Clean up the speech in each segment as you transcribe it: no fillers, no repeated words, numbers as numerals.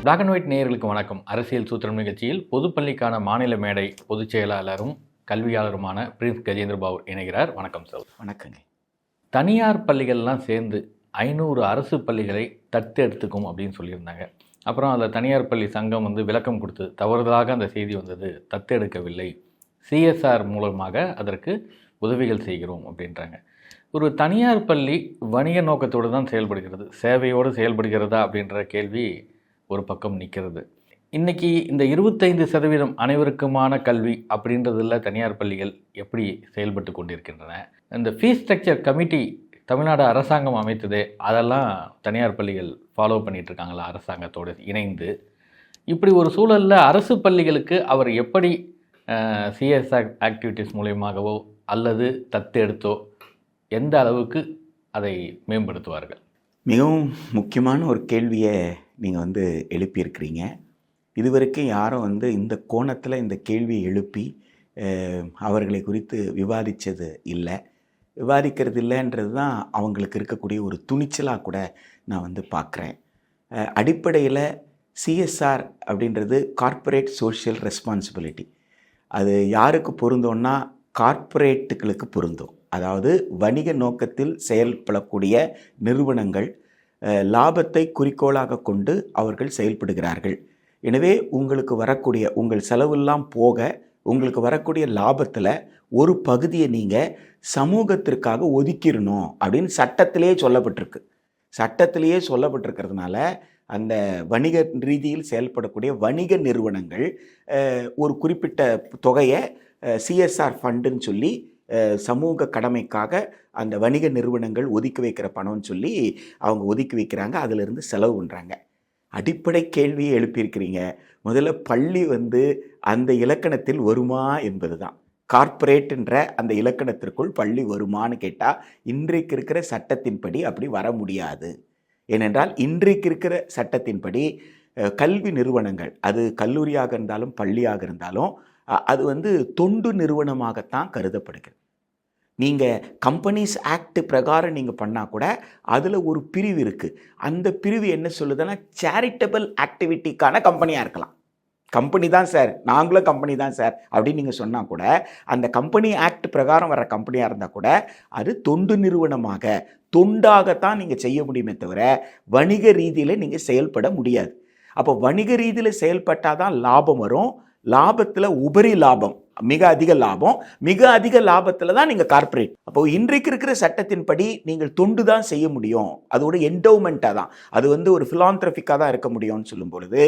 Black and white நேயர்களுக்கு வணக்கம். அரசியல் சூத்திரம் நிகழ்ச்சியில் பொதுப்பள்ளிக்கான மாநில மேடை பொதுச் செயலாளரும் கல்வியாளருமான பிரின்ஸ் கஜேந்திர பாபு இணைகிறார். வணக்கம் சார். வணக்கங்க. தனியார் பள்ளிகள்லாம் சேர்ந்து 500 அரசு பள்ளிகளை தத்தெடுத்துக்கும் அப்படின்னு சொல்லியிருந்தாங்க. அப்புறம் அதில் தனியார் பள்ளி சங்கம் விளக்கம் கொடுத்து தவறுதலாக அந்த செய்தி வந்தது, தத்தெடுக்கவில்லை, சிஎஸ்ஆர் மூலமாக அதற்கு உதவிகள் செய்கிறோம் அப்படின்றாங்க. ஒரு தனியார் பள்ளி வணிக நோக்கத்தோடு தான் செயல்படுகிறது, சேவையோடு செயல்படுகிறதா அப்படின்ற கேள்வி ஒரு பக்கம் நிற்கிறது. இன்றைக்கி இந்த 25% அனைவருக்குமான கல்வி அப்படின்றதில் தனியார் பள்ளிகள் எப்படி செயல்பட்டு கொண்டிருக்கின்றன? இந்த ஃபீஸ் ஸ்ட்ரக்சர் கமிட்டி தமிழ்நாடு அரசாங்கம் அமைத்ததே, அதெல்லாம் தனியார் பள்ளிகள் ஃபாலோ பண்ணிகிட்ருக்காங்களா அரசாங்கத்தோடு இணைந்து? இப்படி ஒரு சூழலில் அரசு பள்ளிகளுக்கு அவர் எப்படி சிஎஸ்ஆர் ஆக்டிவிட்டீஸ் மூலியமாகவோ அல்லது தத்தெடுத்தோ எந்த அளவுக்கு அதை மேம்படுத்துவார்கள்? மிகவும் முக்கியமான ஒரு கேள்வியை நீங்கள் எழுப்பியிருக்கிறீங்க. இதுவரைக்கும் யாரும் இந்த கோணத்தில் இந்த கேள்வியை எழுப்பி அவர்களை குறித்து விவாதித்தது இல்லை. விவாதிக்கிறது இல்லைன்றது தான் அவங்களுக்கு இருக்கக்கூடிய ஒரு துணிச்சலாக கூட நான் பார்க்குறேன். அடிப்படையில் சிஎஸ்ஆர் அப்படின்றது கார்ப்பரேட் சோஷியல் ரெஸ்பான்சிபிலிட்டி. அது யாருக்கு பொருந்தோன்னா கார்ப்பரேட்டுகளுக்கு பொருந்தும். அதாவது வணிக நோக்கத்தில் செயல்படக்கூடிய நிறுவனங்கள் லாபத்தை குறிக்கோளாக கொண்டு அவர்கள் செயல்படுகிறார்கள். எனவே உங்களுக்கு வரக்கூடிய உங்கள் செலவெல்லாம் போக உங்களுக்கு வரக்கூடிய லாபத்தில் ஒரு பகுதியை நீங்கள் சமூகத்திற்காக ஒதுக்கிடணும் அப்படின்னு சட்டத்திலேயே சொல்லப்பட்டிருக்கிறதுனால அந்த வணிக ரீதியில் செயல்படக்கூடிய வணிக நிறுவனங்கள் ஒரு குறிப்பிட்ட தொகையை சிஎஸ்ஆர் ஃபண்டுன்னு சொல்லி சமூக கடமைக்காக அந்த வணிக நிறுவனங்கள் ஒதுக்கி வைக்கிற பணம்னு சொல்லி அவங்க ஒதுக்கி வைக்கிறாங்க. அதிலிருந்து செலவு பண்ணுறாங்க. அடிப்படை கேள்வியை எழுப்பியிருக்கிறீங்க. முதல்ல பள்ளி அந்த இலக்கணத்தில் வருமா என்பது தான். கார்ப்பரேட்ன்ற அந்த இலக்கணத்திற்குள் பள்ளி வருமானு கேட்டால் இன்றைக்கு இருக்கிற சட்டத்தின்படி அப்படி வர முடியாது. ஏனென்றால் இன்றைக்கு இருக்கிற சட்டத்தின்படி கல்வி நிறுவனங்கள், அது கல்லூரியாக இருந்தாலும் பள்ளியாக இருந்தாலும், அது தொண்டு நிறுவனமாகத்தான் கருதப்படுகிறது. நீங்கள் கம்பெனிஸ் ஆக்ட் பிரகாரம் நீங்கள் பண்ணால் கூட அதில் ஒரு பிரிவு இருக்குது. அந்த பிரிவு என்ன சொல்லுதுன்னா, சேரிட்டபிள் ஆக்டிவிட்டிக்கான கம்பெனியாக இருக்கலாம். கம்பெனி தான் சார், நாங்களும் கம்பெனி தான் சார் அப்படின்னு நீங்கள் சொன்னால் கூட, அந்த கம்பெனி ஆக்ட் பிரகாரம் வர கம்பெனியாக இருந்தால் கூட அது தொண்டு நிறுவனமாக தொண்டாகத்தான் நீங்கள் செய்ய முடியுமே தவிர வணிக ரீதியில் நீங்கள் செயல்பட முடியாது. அப்போ வணிக ரீதியில் செயல்பட்டால் தான் லாபம் வரும். லாபத்தில் உபரி லாபம், மிக அதிக லாபத்தில் தான் நீங்கள் கார்ப்பரேட். அப்போ இன்றைக்கு இருக்கிற சட்டத்தின்படி நீங்கள் தொண்டு தான் செய்ய முடியும். அதோட என்டோமெண்ட்டாக தான், அது ஒரு ஃபிலாந்த்ரபிக்காக தான் இருக்க முடியும்னு சொல்லும் பொழுது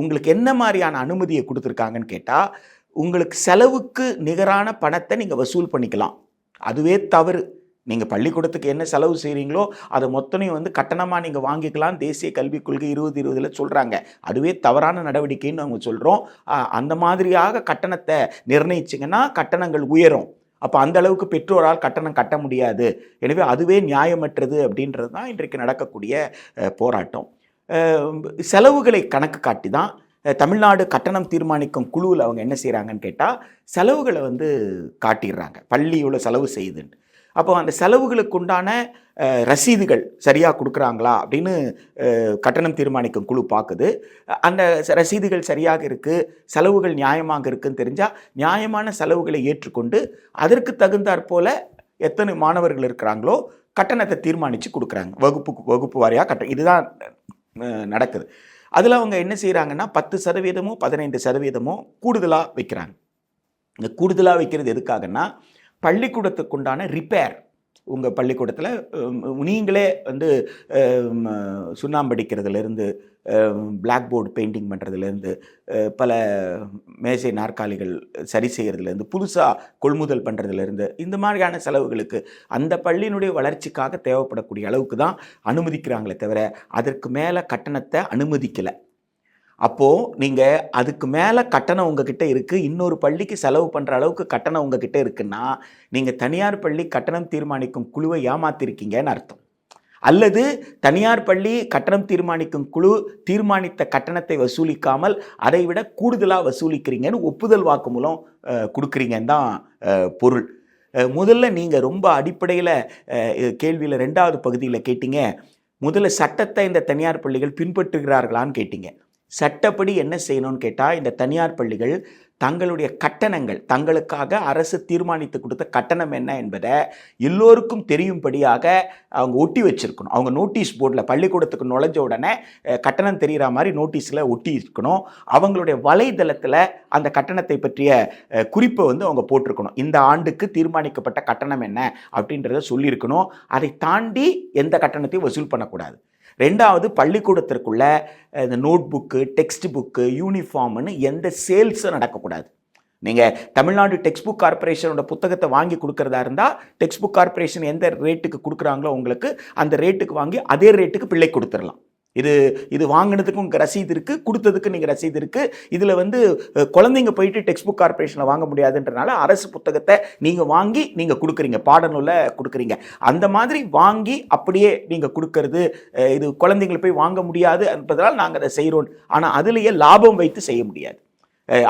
உங்களுக்கு என்ன மாதிரியான அனுமதியை கொடுத்துருக்காங்கன்னு கேட்டால், உங்களுக்கு செலவுக்கு நிகரான பணத்தை நீங்கள் வசூல் பண்ணிக்கலாம். அதுவே தவறு. நீங்கள் பள்ளிக்கூடத்துக்கு என்ன செலவு செய்கிறீங்களோ அதை மொத்தனையும் கட்டணமாக நீங்கள் வாங்கிக்கலாம். தேசிய கல்விக் கொள்கை 2020 சொல்கிறாங்க. அதுவே தவறான நடவடிக்கைன்னு அவங்க சொல்கிறோம். அந்த மாதிரியாக கட்டணத்தை நிர்ணயிச்சிங்கன்னா கட்டணங்கள் உயரும். அப்போ அந்த அளவுக்கு பெற்றோரால் கட்டணம் கட்ட முடியாது. எனவே அதுவே நியாயமற்றது அப்படின்றது தான் இன்றைக்கு நடக்கக்கூடிய போராட்டம். செலவுகளை கணக்கு காட்டி தான் தமிழ்நாடு கட்டணம் தீர்மானிக்கும் குழுவில் அவங்க என்ன செய்கிறாங்கன்னு கேட்டால், செலவுகளை காட்டிடுறாங்க, பள்ளி இவ்வளோ செலவு செய்யுதுன்னு. அப்போ அந்த செலவுகளுக்கு உண்டான ரசீதுகள் சரியாக கொடுக்குறாங்களா அப்படின்னு கட்டணம் தீர்மானிக்கும் குழு பார்க்குது. அந்த ரசீதுகள் சரியாக இருக்குது, செலவுகள் நியாயமாக இருக்குதுன்னு தெரிஞ்சால் நியாயமான செலவுகளை ஏற்றுக்கொண்டு அதற்கு தகுந்தாற் போல் எத்தனை மாணவர்கள் இருக்கிறாங்களோ கட்டணத்தை தீர்மானித்து கொடுக்குறாங்க. வகுப்பு வாரியாக கட்டணம் இதுதான் நடக்குது. அதில் அவங்க என்ன செய்கிறாங்கன்னா 10% 15% கூடுதலாக வைக்கிறாங்க. இந்த கூடுதலாக வைக்கிறது எதுக்காகன்னா, பள்ளிக்கூடத்துக்குண்டான ரிப்பேர், உங்கள் பள்ளிக்கூடத்தில் நீங்களே சுண்ணாம்படிக்கிறதுலேருந்து, பிளாக் போர்டு பெயிண்டிங் பண்ணுறதுலேருந்து, பல மேசை நாற்காலிகள் சரி செய்கிறதுலேருந்து, புதுசாக கொள்முதல் பண்ணுறதுலேருந்து, இந்த மாதிரியான செலவுகளுக்கு அந்த பள்ளியினுடைய வளர்ச்சிக்காக தேவைப்படக்கூடிய அளவுக்கு தான் அனுமதிக்கிறாங்களே தவிர அதற்கு மேலே கட்டணத்தை அனுமதிக்கலை. அப்போது நீங்கள் அதுக்கு மேலே கட்டணம் உங்ககிட்ட இருக்குது, இன்னொரு பள்ளிக்கு செலவு பண்ணுற அளவுக்கு கட்டணம் உங்ககிட்ட இருக்குன்னா நீங்கள் தனியார் பள்ளி கட்டணம் தீர்மானிக்கும் குழுவை ஏமாத்திருக்கீங்கன்னு அர்த்தம். அல்லது தனியார் பள்ளி கட்டணம் தீர்மானிக்கும் குழு தீர்மானித்த கட்டணத்தை வசூலிக்காமல் அதை விட கூடுதலாக வசூலிக்கிறீங்கன்னு ஒப்புதல் வாக்குமூலம் கொடுக்குறீங்கன்னு தான் பொருள். முதல்ல நீங்கள் ரொம்ப அடிப்படையில் கேள்வியில் 2வது பகுதியில் கேட்டீங்க, முதல்ல சட்டத்தை இந்த தனியார் பள்ளிகள் பின்பற்றுகிறார்களான்னு கேட்டீங்க. சட்டப்படி என்ன செய்யணும்னு கேட்டால், இந்த தனியார் பள்ளிகள் தங்களுடைய கட்டணங்கள், தங்களுக்காக அரசு தீர்மானித்து கொடுத்த கட்டணம் என்ன என்பதை எல்லோருக்கும் தெரியும்படியாக அவங்க ஒட்டி வச்சிருக்கணும். அவங்க நோட்டீஸ் போர்டில் பள்ளிக்கூடத்துக்கு நுழைஞ்ச உடனே கட்டணம் தெரிகிற மாதிரி நோட்டீஸில் ஒட்டி இருக்கணும். அவங்களுடைய வலைதளத்தில் அந்த கட்டணத்தை பற்றிய குறிப்பை அவங்க போட்டிருக்கணும். இந்த ஆண்டுக்கு தீர்மானிக்கப்பட்ட கட்டணம் என்ன அப்படின்றத சொல்லியிருக்கணும். அதை தாண்டி எந்த கட்டணத்தையும் வசூல் பண்ணக்கூடாது. ரெண்டாவது, பள்ளிக்கூடத்திற்குள்ள இந்த நோட் புக்கு, டெக்ஸ்ட் புக்கு, யூனிஃபார்ம்னு எந்த சேல்ஸும் நடக்கக்கூடாது. நீங்கள் தமிழ்நாடு டெக்ஸ்ட் புக் கார்பரேஷனோட புத்தகத்தை வாங்கி கொடுக்குறதா இருந்தால், டெக்ஸ்ட் புக் கார்பரேஷன் எந்த ரேட்டுக்கு கொடுக்குறாங்களோ உங்களுக்கு அந்த ரேட்டுக்கு வாங்கி அதே ரேட்டுக்கு பிள்ளை கொடுத்துடலாம். இது வாங்கினதுக்கும் ரசீது இருக்குது, கொடுத்ததுக்கு நீங்கள் ரசீது இருக்குது. இதில் குழந்தைங்க போயிட்டு டெக்ஸ்ட் புக் கார்பரேஷனில் வாங்க முடியாதுன்றனால அரசு புத்தகத்தை நீங்கள் வாங்கி நீங்கள் கொடுக்குறீங்க, பாடநூலில் கொடுக்குறீங்க. அந்த மாதிரி வாங்கி அப்படியே நீங்கள் கொடுக்கறது, இது குழந்தைங்களை போய் வாங்க முடியாது என்பதால் நாங்கள் அதை செய்கிறோம். ஆனால் அதுலேயே லாபம் வைத்து செய்ய முடியாது.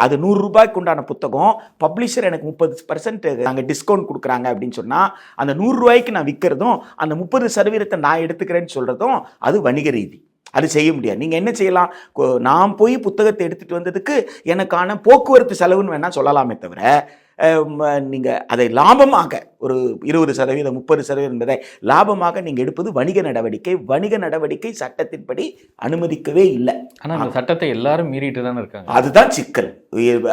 அது 100 ரூபாய்க்கு உண்டான புத்தகம், பப்ளிஷர் எனக்கு 30% நாங்கள் டிஸ்கவுண்ட் கொடுக்குறாங்க அப்படின்னு சொன்னால், அந்த 100 ரூபாய்க்கு நான் விற்கிறதும் அந்த 30% நான் எடுத்துக்கிறேன்னு சொல்கிறதும் அது வணிக ரீதி. அது செய்ய முடியாது. நீங்கள் என்ன செய்யலாம், நான் போய் புத்தகத்தை எடுத்துகிட்டு வந்ததுக்கு எனக்கான போக்குவரத்து செலவுன்னு வேணால் சொல்லலாமே தவிர, நீங்கள் அதை லாபமாக ஒரு 20%, 30% என்பதை லாபமாக நீங்கள் எடுப்பது வணிக நடவடிக்கை. வணிக நடவடிக்கை சட்டத்தின்படி அனுமதிக்கவே இல்லை. ஆனால் அந்த சட்டத்தை எல்லாரும் மீறிட்டு தானே இருக்காங்க. அதுதான் சிக்கல்.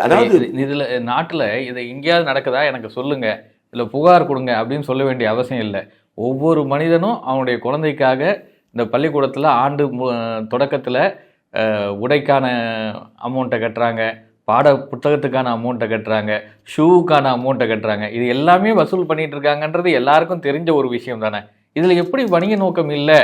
அதாவது இதில் நாட்டில் இதை எங்கேயாவது நடக்குதா எனக்கு சொல்லுங்க, இதில் புகார் கொடுங்க அப்படின்னு சொல்ல வேண்டிய அவசியம் இல்லை. ஒவ்வொரு மனிதனும் அவனுடைய குழந்தைக்காக இந்த பள்ளிக்கூடத்தில் ஆண்டு தொடக்கத்தில் உடைக்கான அமௌண்ட்டை கட்டுறாங்க, பாட புத்தகத்துக்கான அமௌண்ட்டை கட்டுறாங்க, ஷூவுக்கான அமௌண்ட்டை கட்டுறாங்க. இது எல்லாமே வசூல் பண்ணிட்டு இருக்காங்கன்றது எல்லாருக்கும் தெரிஞ்ச ஒரு விஷயம் தானே. இதில் எப்படி வணிக நோக்கம் இல்லை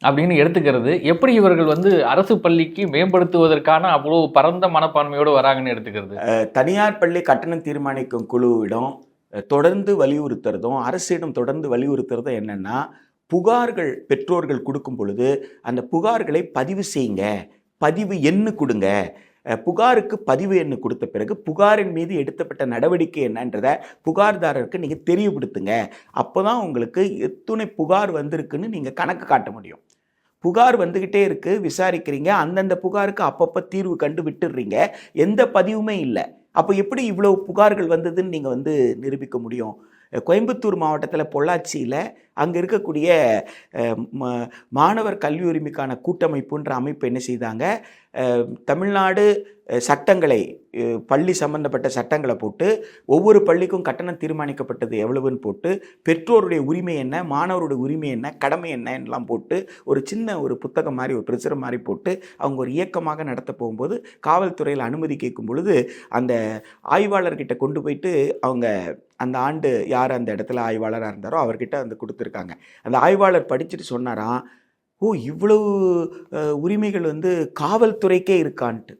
அப்படின்னு எடுத்துக்கிறது, எப்படி இவர்கள் அரசு பள்ளிக்கு மேம்படுத்துவதற்கான அவ்வளோ பரந்த மனப்பான்மையோடு வராங்கன்னு எடுத்துக்கிறது? தனியார் பள்ளி கட்டணம் தீர்மானிக்கும் குழுவிடம் தொடர்ந்து வலியுறுத்துறதும், அரசிடம் தொடர்ந்து வலியுறுத்துறதும் என்னென்னா, புகார்கள் பெற்றோர்கள் கொடுக்கும் பொழுது அந்த புகார்களை பதிவு செய்யுங்க, பதிவு எண்ணு கொடுங்க. புகாருக்கு பதிவு எண்ணு கொடுத்த பிறகு புகாரின் மீது எடுத்தப்பட்ட நடவடிக்கை என்னன்றதை புகார்தாரருக்கு நீங்கள் தெரியப்படுத்துங்க. அப்போ தான் உங்களுக்கு எத்தனை புகார் வந்திருக்குன்னு நீங்கள் கணக்கு காட்ட முடியும். புகார் வந்துக்கிட்டே இருக்குது, விசாரிக்கிறீங்க, அந்தந்த புகாருக்கு அப்பப்போ தீர்வு கண்டு விட்டுடுறீங்க, எந்த பதிவுமே இல்லை. அப்போ எப்படி இவ்வளோ புகார்கள் வந்ததுன்னு நீங்கள் நிரூபிக்க முடியும்? கோயம்புத்தூர் மாவட்டத்தில் பொள்ளாச்சியில் அங்கே இருக்கக்கூடிய மாணவர் கல்வி உரிமைக்கான கூட்டமைப்புன்ற அமைப்பு என்ன செய்தாங்க, தமிழ்நாடு சட்டங்களை, பள்ளி சம்பந்தப்பட்ட சட்டங்களை போட்டு ஒவ்வொரு பள்ளிக்கும் கட்டணம் தீர்மானிக்கப்பட்டது எவ்வளவுன்னு போட்டு, பெற்றோருடைய உரிமை என்ன, மாணவருடைய உரிமை என்ன, கடமை என்னெல்லாம் போட்டு ஒரு சின்ன ஒரு புத்தகம் மாதிரி, ஒரு பிரசுரம் மாதிரி போட்டு அவங்க ஒரு இயக்கமாக நடத்த போகும்போது காவல்துறையில் அனுமதி கேட்கும் பொழுது அந்த ஆய்வாளர்கிட்ட கொண்டு போயிட்டு அவங்க அந்த ஆண்டு யார் அந்த இடத்துல ஆய்வாளராக இருந்தாரோ அவர்கிட்ட கொடுத்துருக்காங்க. அந்த ஆய்வாளர் படிச்சுட்டு சொன்னாராம், ஓ இவ்வளவு உரிமைகள் காவல்துறைக்கே இருக்கான்ட்டு,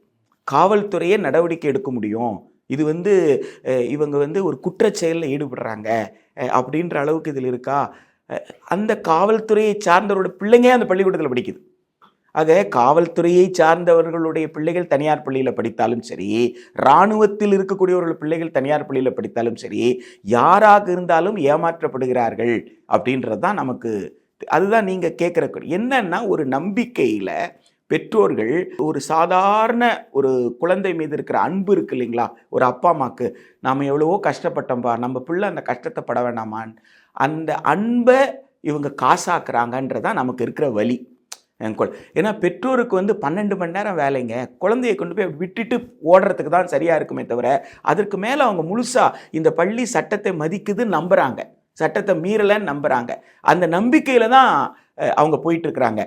காவல்துறையே நடவடிக்கை எடுக்க முடியும், இது இவங்க ஒரு குற்றச்செயலில் ஈடுபடுறாங்க அப்படின்ற அளவுக்கு இதில் இருக்கா. அந்த காவல்துறையை சார்ந்தவரோட பிள்ளைங்க அந்த பள்ளிக்கூடத்தில் படிக்குது. ஆக காவல்துறையை சார்ந்தவர்களுடைய பிள்ளைகள் தனியார் பள்ளியில் படித்தாலும் சரி, இராணுவத்தில் இருக்கக்கூடியவர்கள் பிள்ளைகள் தனியார் பள்ளியில் படித்தாலும் சரி, யாராக இருந்தாலும் ஏமாற்றப்படுகிறார்கள் அப்படின்றது தான் நமக்கு. அதுதான் நீங்கள் கேட்குற என்னன்னா, ஒரு நம்பிக்கையில் பெற்றோர்கள் ஒரு சாதாரண ஒரு குழந்தை மீது இருக்கிற அன்பு இருக்கு இல்லைங்களா, ஒரு அப்பா அம்மாவுக்கு நாம் எவ்வளவோ கஷ்டப்பட்டோம்பா, நம்ம பிள்ளை அந்த கஷ்டத்தை பட வேண்டாமான்னு அந்த அன்பை இவங்க காசாக்குறாங்கன்றதான் நமக்கு இருக்கிற வலி. ஏன்னா பெற்றோருக்கு 12 மணி நேரம் வேலைங்க, குழந்தையை கொண்டு போய் விட்டுட்டு ஓடுறதுக்கு தான் சரியாக இருக்குமே தவிர அதற்கு மேலே அவங்க முழுசாக இந்த பள்ளி சட்டத்தை மதிக்குதுன்னு நம்புகிறாங்க, சட்டத்தை மீறலைன்னு நம்புகிறாங்க. அந்த நம்பிக்கையில் தான் அவங்க போயிட்டுருக்கிறாங்க.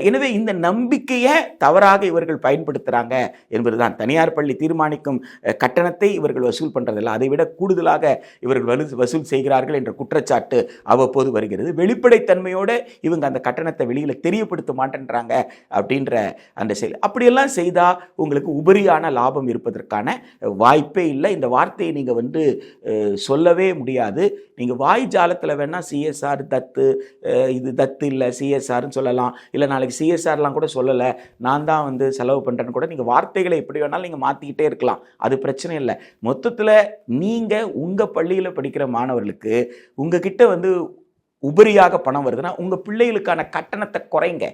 எனவே இந்த நம்பிக்கையை தவறாக இவர்கள் பயன்படுத்துகிறாங்க என்பது தான். தனியார் பள்ளி தீர்மானிக்கும் கட்டணத்தை இவர்கள் வசூல் பண்ணுறதில்ல, அதை விட கூடுதலாக இவர்கள் வசூல் செய்கிறார்கள் என்ற குற்றச்சாட்டு அவ்வப்போது வருகிறது. வெளிப்படைத்தன்மையோடு இவங்க அந்த கட்டணத்தை வெளியில் தெரியப்படுத்த மாட்டேன்றாங்க அப்படின்ற அந்த செயல். அப்படியெல்லாம் செய்தால் உங்களுக்கு உபரியான லாபம் இருப்பதற்கான வாய்ப்பே இல்லை. இந்த வார்த்தையை நீங்கள் சொல்லவே முடியாது. நீங்கள் வாய் ஜாலத்தில் வேணால் சிஎஸ்ஆர் தத்து, இது தத்து இல்லை சிஎஸ்ஆர்னு சொல்லலாம், இல்லை நாளைக்கு சிஎஸ்ஆர்லாம் கூட சொல்லலை, நான் தான் செலவு பண்ணுறேன்னு கூட நீங்கள் வார்த்தைகளை எப்படி வேணாலும் நீங்கள் மாற்றிக்கிட்டே இருக்கலாம், அது பிரச்சனை இல்லை. மொத்தத்தில் நீங்கள் உங்கள் பள்ளியில் படிக்கிற மாணவர்களுக்கு உங்ககிட்ட உபரியாக பணம் வருதுன்னா உங்கள் பிள்ளைகளுக்கான கட்டணத்தை குறைங்க.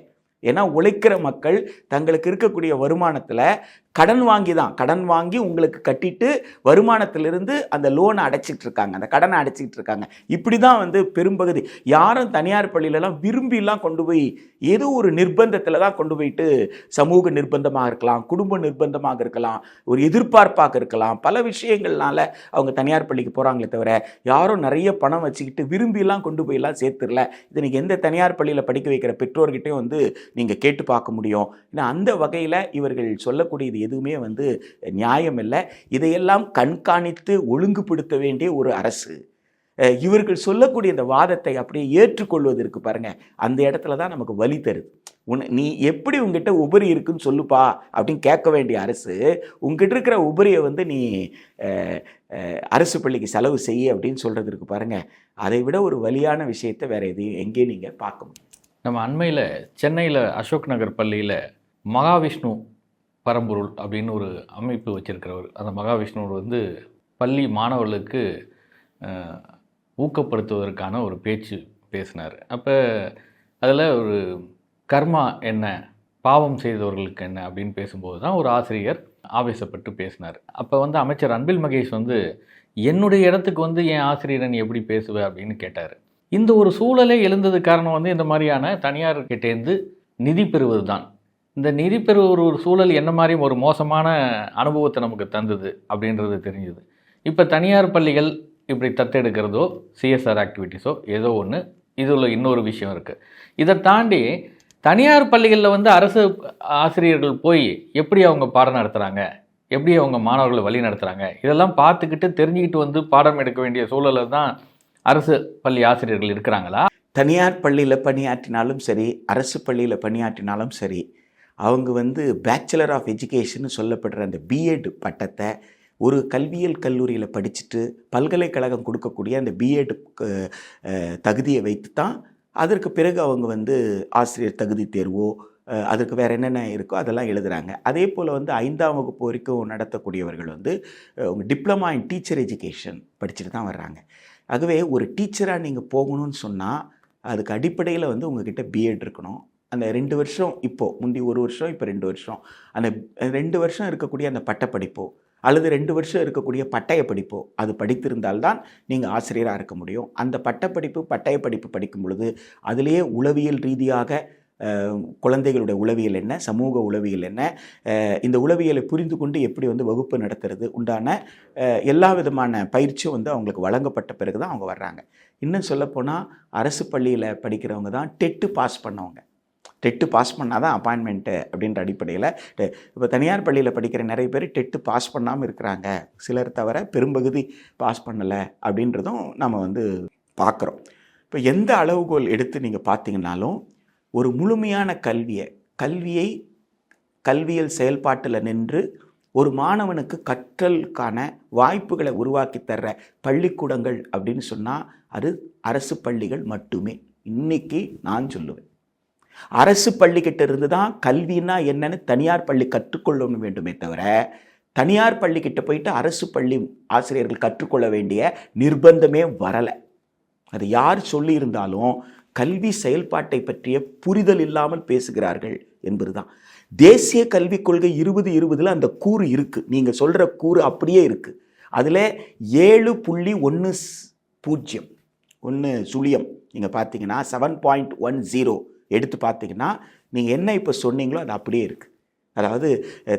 ஏன்னா உழைக்கிற மக்கள் தங்களுக்கு இருக்கக்கூடிய வருமானத்தில் கடன் வாங்கி உங்களுக்கு கட்டிட்டு வருமானத்திலிருந்து அந்த லோனை அடைச்சிட்டு இருக்காங்க, அந்த கடனை அடைச்சிக்கிட்டு இருக்காங்க. இப்படி தான் வந்து பெரும்பகுதி. யாரும் தனியார் பள்ளியிலலாம் விரும்பிலாம் கொண்டு போய் ஏதோ ஒரு நிர்பந்தத்தில் தான் கொண்டு போயிட்டு, சமூக நிர்பந்தமாக இருக்கலாம், குடும்ப நிர்பந்தமாக இருக்கலாம், ஒரு எதிர்பார்ப்பாக இருக்கலாம், பல விஷயங்கள்னால அவங்க தனியார் பள்ளிக்கு போகிறாங்களே தவிர யாரும் நிறைய பணம் வச்சுக்கிட்டு விரும்பிலாம் கொண்டு போயெல்லாம் சேர்த்துடல. இது நீங்கள் எந்த தனியார் பள்ளியில் படிக்க வைக்கிற பெற்றோர்கிட்டையும் வந்து நீங்கள் கேட்டு பார்க்க முடியும். ஏன்னா அந்த வகையில் இவர்கள் சொல்லக்கூடியது எதுவுமே வந்து நியாயம் இல்லை. இதையெல்லாம் கண்காணித்து ஒழுங்குபடுத்த வேண்டிய ஒரு அரசு இவர்கள் சொல்லக்கூடிய இந்த வாதத்தை அப்படியே ஏற்றுக்கொள்வதற்கு பாருங்க, அந்த இடத்துல தான் நமக்கு வலி தருது. நீ எப்படி உங்ககிட்ட உபரி இருக்குன்னு சொல்லுப்பா அப்படின்னு கேட்க வேண்டிய அரசு, உங்ககிட்ட இருக்கிற உபரியை வந்து நீ அரசு பள்ளிக்கு செலவு செய்ய அப்படின்னு சொல்றது இருக்கு பாருங்க, அதை விட ஒரு வலியான விஷயத்தை வேற எதையும் எங்கேயும் நீங்க பார்க்க முடியும். நம்ம அண்மையில் சென்னையில் அசோக் நகர் பள்ளியில் மகாவிஷ்ணு பரம்பொருள் அப்படின்னு ஒரு அமைப்பு வச்சிருக்கிறவர், அந்த மகாவிஷ்ணு வந்து பள்ளி மாணவர்களுக்கு ஊக்கப்படுத்துவதற்கான ஒரு பேச்சு பேசினார். அப்போ அதில் ஒரு கர்மா என்ன, பாவம் செய்தவர்களுக்கு என்ன அப்படின்னு பேசும்போது தான் ஒரு ஆசிரியர் ஆவேசப்பட்டு பேசினார். அப்போ வந்து அமைச்சர் அன்பில் மகேஷ் வந்து என்னுடைய இடத்துக்கு வந்து என் ஆசிரியரை நீ எப்படி பேசுவ அப்படின்னு கேட்டார். இந்த ஒரு சூழலே எழுந்தது காரணம் வந்து இந்த மாதிரியான தனியார் கிட்டேருந்து நிதி பெறுவது தான். இந்த நிதி பெறுவது ஒரு சூழல் என்ன மாதிரி ஒரு மோசமான அனுபவத்தை நமக்கு தந்தது அப்படின்றது தெரிஞ்சுது. இப்போ தனியார் பள்ளிகள் இப்படி தத்தெடுக்கிறதோ சிஎஸ்ஆர் ஆக்டிவிட்டீஸோ ஏதோ ஒன்று, இதில் இன்னொரு விஷயம் இருக்குது. இதை தாண்டி தனியார் பள்ளிகளில் வந்து அரசு ஆசிரியர்கள் போய் எப்படி அவங்க பாடம் நடத்துகிறாங்க, எப்படி அவங்க மாணவர்களை வழி நடத்துகிறாங்க, இதெல்லாம் பார்த்துக்கிட்டு தெரிஞ்சுக்கிட்டு வந்து பாடம் எடுக்க வேண்டிய சூழலில் தான் அரசு பள்ளி ஆசிரியர்கள் இருக்கிறாங்களா? தனியார் பள்ளியில் பணியாற்றினாலும் சரி, அரசு பள்ளியில் பணியாற்றினாலும் சரி, அவங்க வந்து பேச்சுலர் ஆஃப் எஜுகேஷன் சொல்லப்படுற அந்த பிஎட் பட்டத்தை ஒரு கல்வியியல் கல்லூரியில் படிச்சுட்டு பல்கலைக்கழகம் கொடுக்கக்கூடிய அந்த பிஎட் தகுதியை வைத்து தான் அதற்கு பிறகு அவங்க வந்து ஆசிரியர் தகுதி தேர்வோ அதற்கு வேறு என்னென்ன இருக்கோ அதெல்லாம் எழுதுகிறாங்க. அதே போல் வந்து 5ஆம் வகுப்பு வரைக்கும் நடத்தக்கூடியவர்கள் வந்து அவங்க டிப்ளமா இன் டீச்சர் எஜுகேஷன் படிச்சுட்டு தான் வர்றாங்க. ஆகவே ஒரு டீச்சராக நீங்கள் போகணும்னு சொன்னால் அதுக்கு அடிப்படையில் வந்து உங்ககிட்ட பிஎட் இருக்கணும். அந்த 2 வருஷம், இப்போது முந்தி 1 வருஷம், இப்போ 2 வருஷம், அந்த 2 வருஷம் இருக்கக்கூடிய அந்த பட்டப்படிப்போ அல்லது 2 வருஷம் இருக்கக்கூடிய பட்டய படிப்போ அது படித்திருந்தால்தான் நீங்கள் ஆசிரியராக இருக்க முடியும். அந்த பட்டப்படிப்பு பட்டய படிப்பு படிக்கும் பொழுது அதிலேயே உளவியல் ரீதியாக குழந்தைகளுடைய உளவியல் என்ன, சமூக உளவியல் என்ன, இந்த உளவியலை புரிந்து கொண்டு எப்படி வந்து வகுப்பு நடத்துறது உண்டான எல்லா விதமான பயிற்சியும் வந்து அவங்களுக்கு வழங்கப்பட்ட பிறகு தான் அவங்க வர்றாங்க. இன்னும் சொல்லப்போனால் அரசு பள்ளியில் படிக்கிறவங்க தான் டெட்டு பாஸ் பண்ணவங்க. டெட்டு பாஸ் பண்ணால் தான் அப்பாயின்மெண்ட்டு அப்படின்ற அடிப்படையில். இப்போ தனியார் பள்ளியில் படிக்கிற நிறைய பேர் டெட்டு பாஸ் பண்ணாமல் இருக்கிறாங்க, சிலர் தவிர பெரும்பகுதி பாஸ் பண்ணலை அப்படின்றதும் நம்ம வந்து பார்க்குறோம். இப்போ எந்த அளவுகோல் எடுத்து நீங்கள் பார்த்தீங்கன்னாலும் ஒரு முழுமையான கல்வியல் செயல்பாட்டில் நின்று ஒரு மாணவனுக்கு கற்றலுக்கான வாய்ப்புகளை உருவாக்கி தர்ற பள்ளிக்கூடங்கள் அப்படின்னு சொன்னால் அது அரசு பள்ளிகள் மட்டுமே. இன்றைக்கி நான் சொல்லுவேன், அரசு பள்ளிக்கிட்ட இருந்து தான் கல்வின்னா என்னன்னு தனியார் பள்ளி கற்றுக்கொள்ள வேண்டுமே தவிர தனியார் பள்ளிக்கிட்ட போயிட்டு அரசு பள்ளி ஆசிரியர்கள் கற்றுக்கொள்ள வேண்டிய நிர்பந்தமே வரலை. அது யார் சொல்லியிருந்தாலும் கல்வி செயல்பாட்டை பற்றிய புரிதல் இல்லாமல் பேசுகிறார்கள் என்பது தான். தேசிய கல்விக் கொள்கை 2020 அந்த கூறு இருக்குது, நீங்கள் சொல்கிற கூறு அப்படியே இருக்குது. அதில் 7.10 நீங்கள் பார்த்தீங்கன்னா 7.10 எடுத்து பார்த்தீங்கன்னா நீங்கள் என்ன இப்போ சொன்னீங்களோ அது அப்படியே இருக்குது. அதாவது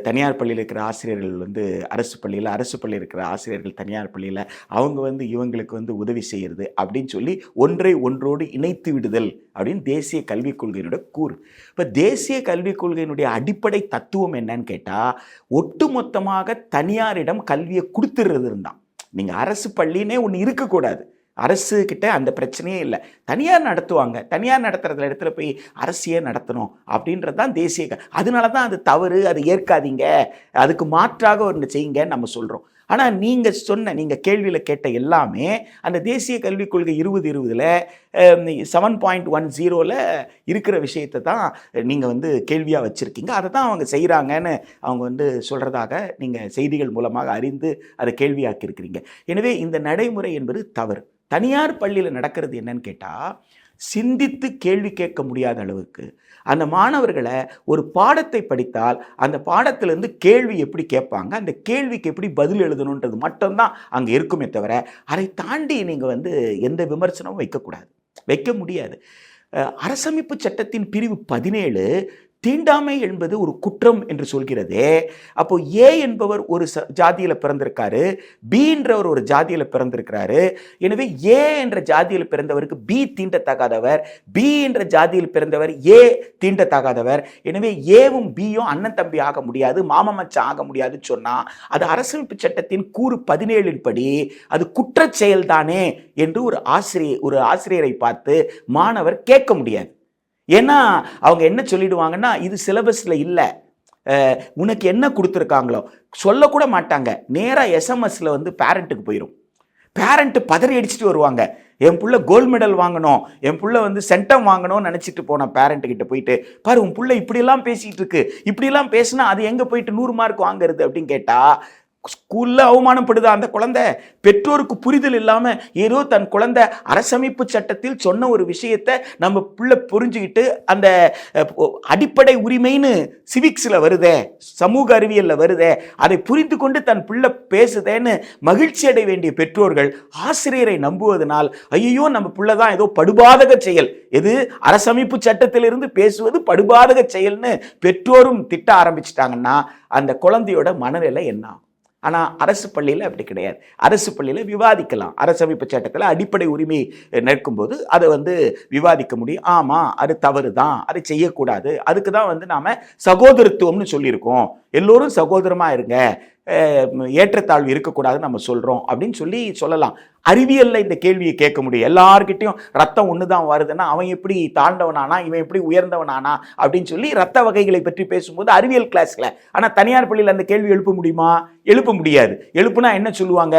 தனியார் பள்ளியில் இருக்கிற ஆசிரியர்கள் வந்து அரசு பள்ளியில், அரசு பள்ளியில் இருக்கிற ஆசிரியர்கள் தனியார் பள்ளியில், அவங்க வந்து இவங்களுக்கு வந்து உதவி செய்கிறது அப்படின்னு சொல்லி ஒன்றை ஒன்றோடு இணைத்து விடுதல் அப்படின்னு தேசிய கல்விக் கொள்கையினுடைய கூறு. இப்போ தேசிய கல்விக் கொள்கையினுடைய அடிப்படை தத்துவம் என்னன்னு கேட்டால், ஒட்டுமொத்தமாக தனியாரிடம் கல்வியை கொடுத்துடுறது இருந்தான். நீங்கள் அரசு பள்ளினே ஒன்று இருக்கக்கூடாது. அரசு கிட்ட அந்த பிரச்சனையே இல்லை, தனியார் நடத்துவாங்க, தனியார் நடத்துகிற இடத்துல போய் அரசியே நடத்தணும் அப்படின்றது தான் தேசிய. அதனால தான் அது தவறு, அது ஏற்காதீங்க, அதுக்கு மாற்றாக ஒன்று செய்யுங்கன்னு நம்ம சொல்கிறோம். ஆனால் நீங்கள் கேள்வியில் கேட்ட எல்லாமே அந்த தேசிய கல்விக் கொள்கை 2020 7.10 இருக்கிற விஷயத்தை தான் நீங்கள் வந்து கேள்வியாக வச்சுருக்கீங்க. அதை தான் அவங்க செய்கிறாங்கன்னு அவங்க வந்து சொல்கிறதாக நீங்கள் செய்திகள் மூலமாக அறிந்து அதை கேள்வியாக்கியிருக்கிறீங்க. எனவே இந்த நடைமுறை என்பது தவறு. தனியார் பள்ளியில் நடக்கிறது என்னன்னு கேட்டால், சிந்தித்து கேள்வி கேட்க முடியாத அளவுக்கு அந்த மாணவர்களை ஒரு பாடத்தை படித்தால் அந்த பாடத்திலிருந்து கேள்வி எப்படி கேட்பாங்க, அந்த கேள்விக்கு எப்படி பதில் எழுதணுன்றது மட்டும்தான் அங்கே இருக்குமே தவிர அதை தாண்டி நீங்கள் எந்த விமர்சனமும் வைக்க முடியாது. அரசமைப்பு சட்டத்தின் பிரிவு 17 தீண்டாமை என்பது ஒரு குற்றம் என்று சொல்கிறதே. அப்போ ஏ என்பவர் ஒரு ஜாதியில் பிறந்திருக்காரு, பி என்றவர் ஒரு ஜாதியில் பிறந்திருக்கிறாரு. எனவே ஏ என்ற ஜாதியில் பிறந்தவருக்கு பி தீண்டத்தகாதவர், பி என்ற ஜாதியில் பிறந்தவர் ஏ தீண்டத்தகாதவர். எனவே ஏவும் பியும் அண்ணன் தம்பி ஆக முடியாது, மாமமச்சான் ஆக முடியாதுன்னு சொன்னா அது அரசமைப்பு சட்டத்தின் கூறு 17 படி அது குற்றச் செயல்தானே என்று ஒரு ஆசிரியரை பார்த்து மாணவர் கேட்க முடியாது. ஏன்னா அவங்க என்ன சொல்லிடுவாங்கன்னா, இது சிலபஸில் இல்லை, உனக்கு என்ன கொடுத்துருக்காங்களோ சொல்லக்கூட மாட்டாங்க. நேராக எஸ்எம்எஸில் பேரண்ட்டுக்கு போயிடும். பேரண்ட்டு பதறி அடிச்சுட்டு வருவாங்க, என் புள்ள கோல்டு மெடல் வாங்கணும், என் புள்ள சென்டம் வாங்கணும்னு நினச்சிட்டு போன பேரண்ட்டுக்கிட்ட போயிட்டு, பாரு உன் புள்ள இப்படியெல்லாம் பேசிகிட்டு இருக்கு, இப்படியெல்லாம் பேசினா அது எங்கே போயிட்டு 100 மார்க் வாங்குறது அப்படின்னு கேட்டால் ஸ்கூலில் அவமானப்படுதா அந்த குழந்தை? பெற்றோருக்கு புரிதல் இல்லாமல் ஏதோ தன் குழந்தை அரசமைப்பு சட்டத்தில் சொன்ன ஒரு விஷயத்தை நம்ம பிள்ளை புரிஞ்சுக்கிட்டு அந்த அடிப்படை உரிமைன்னு சிவிக்ஸில் வருதே, சமூக அறிவியலில் வருதே, அதை புரிந்து கொண்டு தன் பிள்ளை பேசுதேன்னு மகிழ்ச்சி அடைய வேண்டிய பெற்றோர்கள் ஆசிரியரை நம்புவதனால் ஐயோ நம்ம பிள்ளை தான் ஏதோ படுபாதக செயல், எது அரசமைப்பு சட்டத்திலிருந்து பேசுவது படுபாதக செயல்னு பெற்றோரும் திட்ட ஆரம்பிச்சிட்டாங்கன்னா அந்த குழந்தையோட மனநிலை என்ன? ஆனால் அரசு பள்ளியில் அப்படி கிடையாது. அரசு பள்ளியில் விவாதிக்கலாம். அரசமைப்பு சட்டத்தில் அடிப்படை உரிமை நிற்கும்போது அதை விவாதிக்க முடியும். ஆமாம் அது தவறு தான், அதை செய்யக்கூடாது. அதுக்கு தான் நாம் சகோதரத்துவம்னு சொல்லியிருக்கோம், எல்லோரும் சகோதரமாக இருங்க, ஏற்றத்தாழ்வு இருக்கக்கூடாதுன்னு நம்ம சொல்கிறோம் அப்படின்னு சொல்லலாம். அறிவியலில் இந்த கேள்வியை கேட்க முடியும். எல்லார்கிட்டையும் ரத்தம் ஒன்று தான் வருதுன்னா அவன் எப்படி தாழ்ந்தவனானா, இவன் எப்படி உயர்ந்தவனானா அப்படின்னு ரத்த வகைகளை பற்றி பேசும்போது அறிவியல் கிளாஸில். ஆனால் தனியார் பள்ளியில் அந்த கேள்வி எழுப்ப முடியுமா? எழுப்ப முடியாது. எழுப்புனா என்ன சொல்லுவாங்க?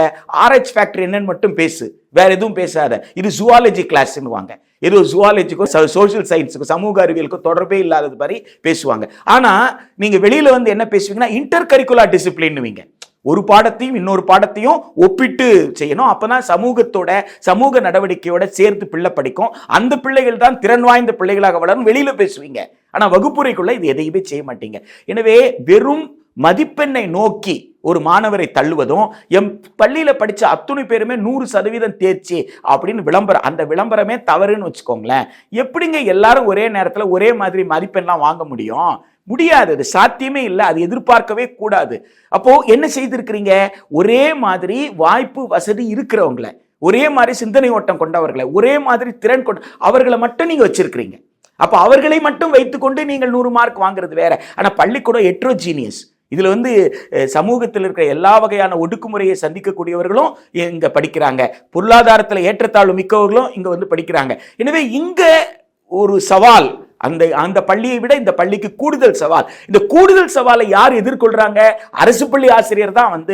RH ஃபேக்டர் என்னன்னு மட்டும் பேசு, வேற எதுவும் பேசாத, இது ஜுவாலஜி கிளாஸ்ன்னுவாங்க. ஏதோ ஜுவாலஜிக்கும் சோஷியல் சயின்ஸுக்கும் சமூக அறிவியலுக்கும் தொடர்பே இல்லாதது மாதிரி பேசுவாங்க. ஆனால் நீங்கள் வெளியில் என்ன பேசுவீங்கன்னா இன்டர் கரிக்குலர் டிசிப்ளின்னுவீங்க. ஒரு பாடத்தையும் இன்னொரு பாடத்தையும் ஒப்பிட்டு செய்யணும். அப்பதான் சமூக நடவடிக்கையோட சேர்த்து பிள்ளை படிக்கும். அந்த பிள்ளைகள் தான் திறன் வாய்ந்த பிள்ளைகளாக வளரும். வெளியில பேசுவீங்க, ஆனா வகுப்புரைக்குள்ள இது எதையுமே செய்ய மாட்டீங்க. எனவே வெறும் மதிப்பெண்ணை நோக்கி ஒரு மாணவரை தள்ளுவதும், எம் பள்ளியில படிச்ச அத்துணை பேருமே 100% தேர்ச்சி அப்படின்னு விளம்பரம், அந்த விளம்பரமே தவறுன்னு வச்சுக்கோங்களேன். எப்படிங்க எல்லாரும் ஒரே நேரத்தில் ஒரே மாதிரி மதிப்பெண்லாம் வாங்க முடியும்? முடியாது, அது சாத்தியமே இல்லை, அது எதிர்பார்க்கவே கூடாது. அப்போ என்ன செய்திருக்கிறீங்க? ஒரே மாதிரி வாய்ப்பு வசதி இருக்கிறவங்களை, ஒரே மாதிரி சிந்தனை ஓட்டம் கொண்டவர்களை, ஒரே மாதிரி திறன் கொண்ட அவர்களை மட்டும் நீங்க வச்சிருக்கிறீங்க. அப்ப அவர்களை மட்டும் வைத்துக்கொண்டு நீங்கள் 100 மார்க் வாங்குறது வேற. ஆனா பள்ளிக்கூடம் ஹெட்ரோஜீனியஸ். இதுல சமூகத்தில் இருக்கிற எல்லா வகையான ஒடுக்குமுறையை சந்திக்கக்கூடியவர்களும் இங்க படிக்கிறாங்க, பொருளாதாரத்தில் ஏற்றத்தாழ்வு மிக்கவர்களும் இங்க படிக்கிறாங்க. எனவே இங்க ஒரு சவால், அந்த பள்ளியை விட இந்த பள்ளிக்கு கூடுதல் சவால். இந்த கூடுதல் சவாலை யார் எதிர்கொள்றாங்க? அரசு பள்ளி ஆசிரியர் தான்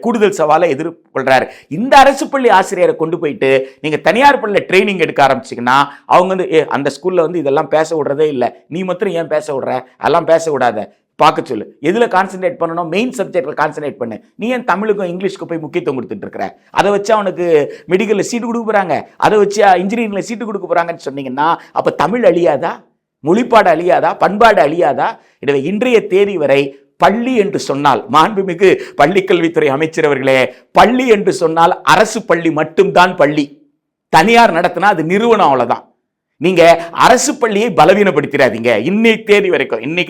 கூடுதல் சவாலை எதிர்கொள்றாரு. இந்த அரசு பள்ளி ஆசிரியரை கொண்டு போயிட்டு நீங்க தனியார் பள்ளியில ட்ரைனிங் எடுக்க ஆரம்பிச்சீங்கன்னா அவங்க அந்த ஸ்கூல்ல இதெல்லாம் பேச விடுறதே இல்லை, நீ மட்டும் ஏன் பேச விடுற, அதெல்லாம் பேச விடாத, பார்க்க சொல்லு, எதுல கான்சென்ட்ரேட் பண்ணணும், மெயின் சப்ஜெக்ட்ல கான்சென்ட்ரேட் பண்ணு. நீ ஏன் தமிழுக்கும் இங்கிலீஷ்க்கும் போய் முக்கியத்துவம் கொடுத்துட்டு இருக்கிற? அதை வச்சு அவனுக்கு மெடிக்கல்ல சீட்டு கொடுக்க போறாங்க, அதை வச்சு இன்ஜினியரிங்ல சீட்டு கொடுக்க போறாங்கன்னு சொன்னீங்கன்னா அப்ப தமிழ் அழியாதா? மொழிப்பாடு அழியாதா? பண்பாடு அழியாதா? எனவே இன்றைய தேதி வரை பள்ளி என்று சொன்னால், மாண்புமிகு பள்ளிக்கல்வித்துறை அமைச்சர் அவர்களே, பள்ளி என்று சொன்னால் அரசு பள்ளி மட்டும்தான் பள்ளி. தனியார் நடத்தினா அது நிறுவனம், அவ்வளவுதான். நீங்க அரசு பள்ளியை பலவீனப்படுத்திடாதீங்க. இன்னைக்கு